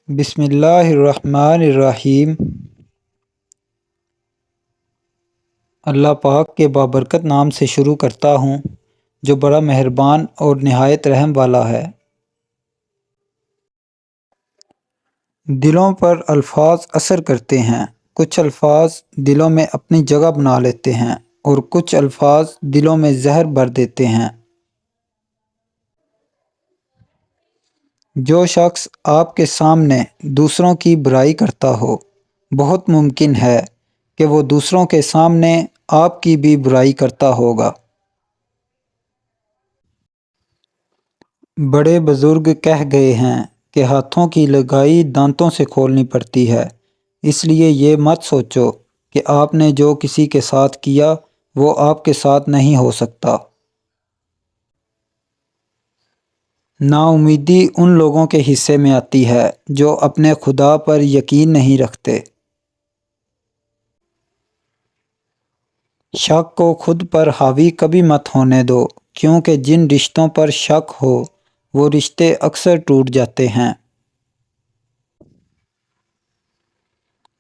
بسم اللہ الرحمن الرحیم۔ اللہ پاک کے بابرکت نام سے شروع کرتا ہوں جو بڑا مہربان اور نہایت رحم والا ہے۔ دلوں پر الفاظ اثر کرتے ہیں، کچھ الفاظ دلوں میں اپنی جگہ بنا لیتے ہیں اور کچھ الفاظ دلوں میں زہر بھر دیتے ہیں۔ جو شخص آپ کے سامنے دوسروں کی برائی کرتا ہو، بہت ممکن ہے کہ وہ دوسروں کے سامنے آپ کی بھی برائی کرتا ہوگا۔ بڑے بزرگ کہہ گئے ہیں کہ ہاتھوں کی لگائی دانتوں سے کھولنی پڑتی ہے، اس لیے یہ مت سوچو کہ آپ نے جو کسی کے ساتھ کیا وہ آپ کے ساتھ نہیں ہو سکتا۔ نا امیدی ان لوگوں کے حصے میں آتی ہے جو اپنے خدا پر یقین نہیں رکھتے۔ شک کو خود پر حاوی کبھی مت ہونے دو، کیونکہ جن رشتوں پر شک ہو وہ رشتے اکثر ٹوٹ جاتے ہیں۔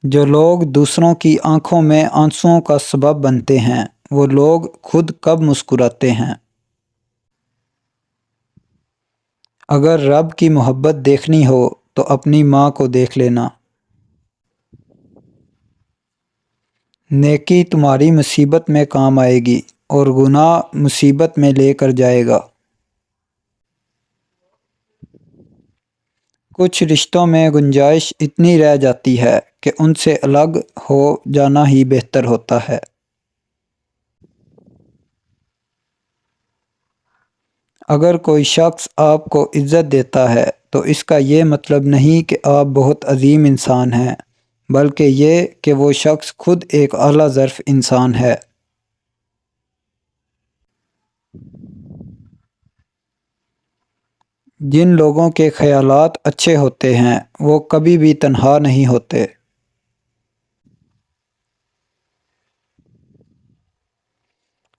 جو لوگ دوسروں کی آنکھوں میں آنسوؤں کا سبب بنتے ہیں، وہ لوگ خود کب مسکراتے ہیں۔ اگر رب کی محبت دیکھنی ہو تو اپنی ماں کو دیکھ لینا۔ نیکی تمہاری مصیبت میں کام آئے گی اور گناہ مصیبت میں لے کر جائے گا۔ کچھ رشتوں میں گنجائش اتنی رہ جاتی ہے کہ ان سے الگ ہو جانا ہی بہتر ہوتا ہے۔ اگر کوئی شخص آپ کو عزت دیتا ہے تو اس کا یہ مطلب نہیں کہ آپ بہت عظیم انسان ہیں، بلکہ یہ کہ وہ شخص خود ایک اعلیٰ ظرف انسان ہے۔ جن لوگوں کے خیالات اچھے ہوتے ہیں وہ کبھی بھی تنہا نہیں ہوتے۔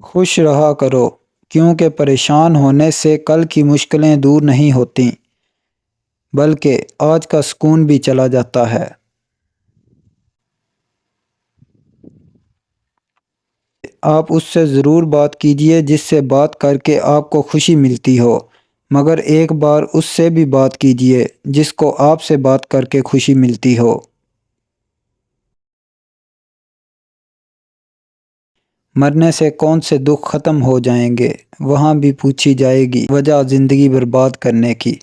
خوش رہا کرو، کیونکہ پریشان ہونے سے کل کی مشکلیں دور نہیں ہوتیں، بلکہ آج کا سکون بھی چلا جاتا ہے۔ آپ اس سے ضرور بات کیجئے جس سے بات کر کے آپ کو خوشی ملتی ہو، مگر ایک بار اس سے بھی بات کیجئے جس کو آپ سے بات کر کے خوشی ملتی ہو۔ مرنے سے کون سے دکھ ختم ہو جائیں گے، وہاں بھی پوچھی جائے گی وجہ زندگی برباد کرنے کی۔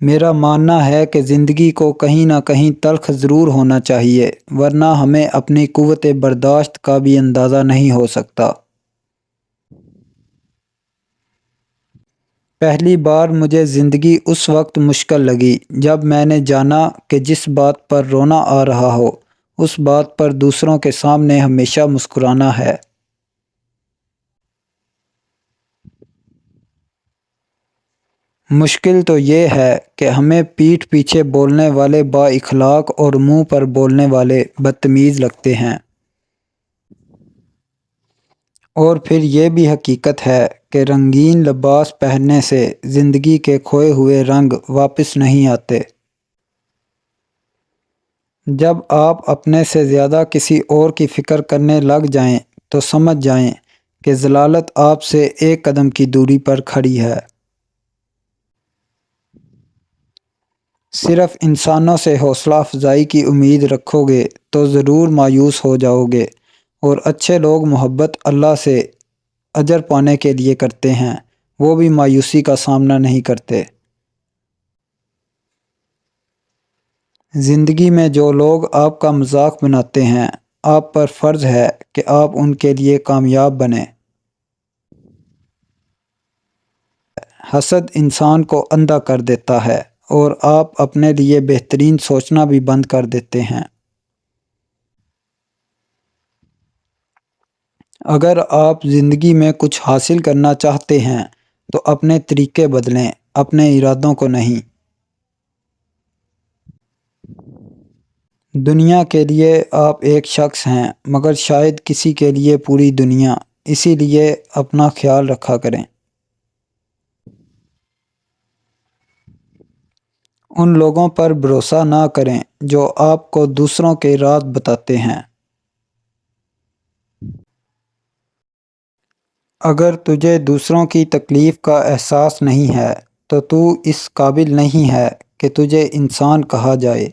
میرا ماننا ہے کہ زندگی کو کہیں نہ کہیں تلخ ضرور ہونا چاہیے، ورنہ ہمیں اپنی قوت برداشت کا بھی اندازہ نہیں ہو سکتا۔ پہلی بار مجھے زندگی اس وقت مشکل لگی جب میں نے جانا کہ جس بات پر رونا آ رہا ہو، اس بات پر دوسروں کے سامنے ہمیشہ مسکرانا ہے۔ مشکل تو یہ ہے کہ ہمیں پیٹھ پیچھے بولنے والے با اخلاق اور منہ پر بولنے والے بدتمیز لگتے ہیں۔ اور پھر یہ بھی حقیقت ہے کہ رنگین لباس پہننے سے زندگی کے کھوئے ہوئے رنگ واپس نہیں آتے۔ جب آپ اپنے سے زیادہ کسی اور کی فکر کرنے لگ جائیں تو سمجھ جائیں کہ ضلالت آپ سے ایک قدم کی دوری پر کھڑی ہے۔ صرف انسانوں سے حوصلہ افزائی کی امید رکھو گے تو ضرور مایوس ہو جاؤ گے، اور اچھے لوگ محبت اللہ سے اجر پانے کے لیے کرتے ہیں، وہ بھی مایوسی کا سامنا نہیں کرتے۔ زندگی میں جو لوگ آپ کا مذاق بناتے ہیں، آپ پر فرض ہے کہ آپ ان کے لیے کامیاب بنیں۔ حسد انسان کو اندھا کر دیتا ہے اور آپ اپنے لیے بہترین سوچنا بھی بند کر دیتے ہیں۔ اگر آپ زندگی میں کچھ حاصل کرنا چاہتے ہیں تو اپنے طریقے بدلیں، اپنے ارادوں کو نہیں۔ دنیا کے لیے آپ ایک شخص ہیں، مگر شاید کسی کے لیے پوری دنیا، اسی لیے اپنا خیال رکھا کریں۔ ان لوگوں پر بھروسہ نہ کریں جو آپ کو دوسروں کے راز بتاتے ہیں۔ اگر تجھے دوسروں کی تکلیف کا احساس نہیں ہے تو اس قابل نہیں ہے کہ تجھے انسان کہا جائے۔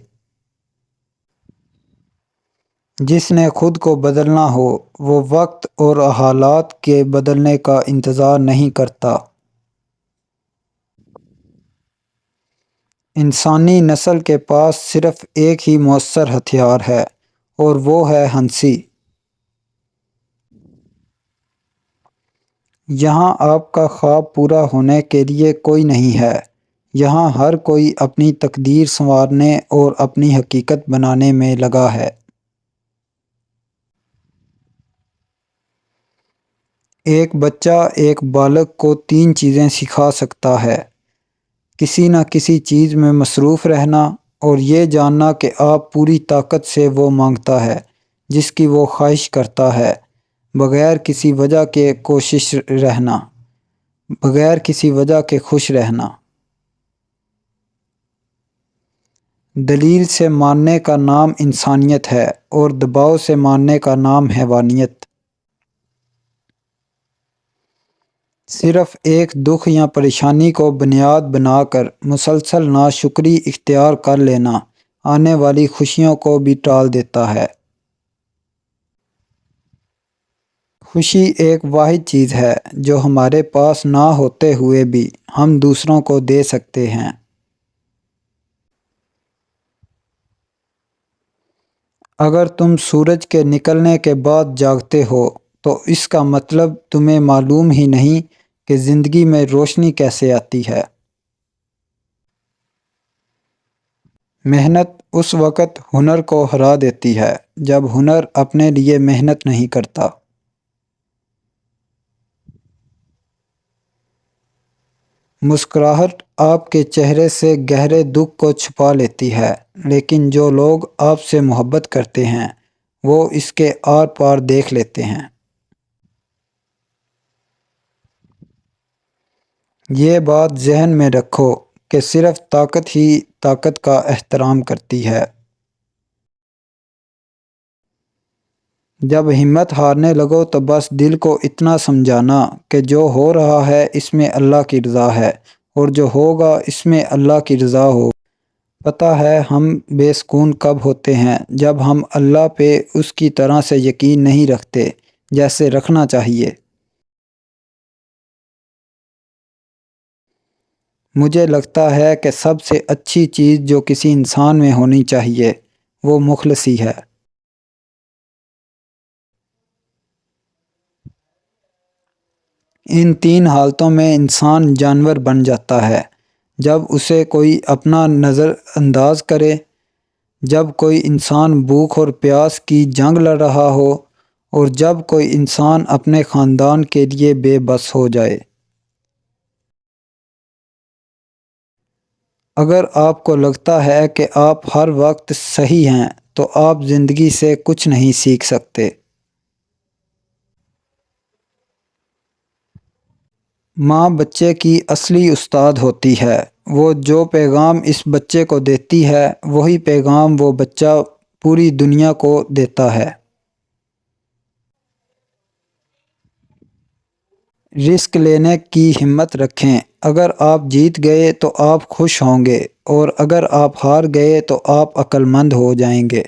جس نے خود کو بدلنا ہو وہ وقت اور حالات کے بدلنے کا انتظار نہیں کرتا۔ انسانی نسل کے پاس صرف ایک ہی مؤثر ہتھیار ہے اور وہ ہے ہنسی۔ یہاں آپ کا خواب پورا ہونے کے لیے کوئی نہیں ہے، یہاں ہر کوئی اپنی تقدیر سنوارنے اور اپنی حقیقت بنانے میں لگا ہے۔ ایک بچہ ایک بالغ کو 3 چیزیں سکھا سکتا ہے: کسی نہ کسی چیز میں مصروف رہنا، اور یہ جاننا کہ آپ پوری طاقت سے وہ مانگتا ہے جس کی وہ خواہش کرتا ہے، بغیر کسی وجہ کے خوش رہنا۔ دلیل سے ماننے کا نام انسانیت ہے اور دباؤ سے ماننے کا نام حیوانیت۔ صرف ایک دکھ یا پریشانی کو بنیاد بنا کر مسلسل ناشکری اختیار کر لینا آنے والی خوشیوں کو بھی ٹال دیتا ہے۔ خوشی ایک واحد چیز ہے جو ہمارے پاس نہ ہوتے ہوئے بھی ہم دوسروں کو دے سکتے ہیں۔ اگر تم سورج کے نکلنے کے بعد جاگتے ہو تو اس کا مطلب تمہیں معلوم ہی نہیں کہ زندگی میں روشنی کیسے آتی ہے۔ محنت اس وقت ہنر کو ہرا دیتی ہے جب ہنر اپنے لیے محنت نہیں کرتا۔ مسکراہٹ آپ کے چہرے سے گہرے دکھ کو چھپا لیتی ہے، لیکن جو لوگ آپ سے محبت کرتے ہیں وہ اس کے آر پار دیکھ لیتے ہیں۔ یہ بات ذہن میں رکھو کہ صرف طاقت ہی طاقت کا احترام کرتی ہے۔ جب ہمت ہارنے لگو تو بس دل کو اتنا سمجھانا کہ جو ہو رہا ہے اس میں اللہ کی رضا ہے، اور جو ہوگا اس میں اللہ کی رضا ہو۔ پتہ ہے ہم بے سکون کب ہوتے ہیں؟ جب ہم اللہ پہ اس کی طرح سے یقین نہیں رکھتے جیسے رکھنا چاہیے۔ مجھے لگتا ہے کہ سب سے اچھی چیز جو کسی انسان میں ہونی چاہیے وہ مخلصی ہے۔ ان 3 حالتوں میں انسان جانور بن جاتا ہے: جب اسے کوئی اپنا نظر انداز کرے، جب کوئی انسان بھوک اور پیاس کی جنگ لڑ رہا ہو، اور جب کوئی انسان اپنے خاندان کے لیے بے بس ہو جائے۔ اگر آپ کو لگتا ہے کہ آپ ہر وقت صحیح ہیں تو آپ زندگی سے کچھ نہیں سیکھ سکتے۔ ماں بچے کی اصلی استاد ہوتی ہے، وہ جو پیغام اس بچے کو دیتی ہے وہی پیغام وہ بچہ پوری دنیا کو دیتا ہے۔ رسک لینے کی ہمت رکھیں، اگر آپ جیت گئے تو آپ خوش ہوں گے، اور اگر آپ ہار گئے تو آپ عقل مند ہو جائیں گے۔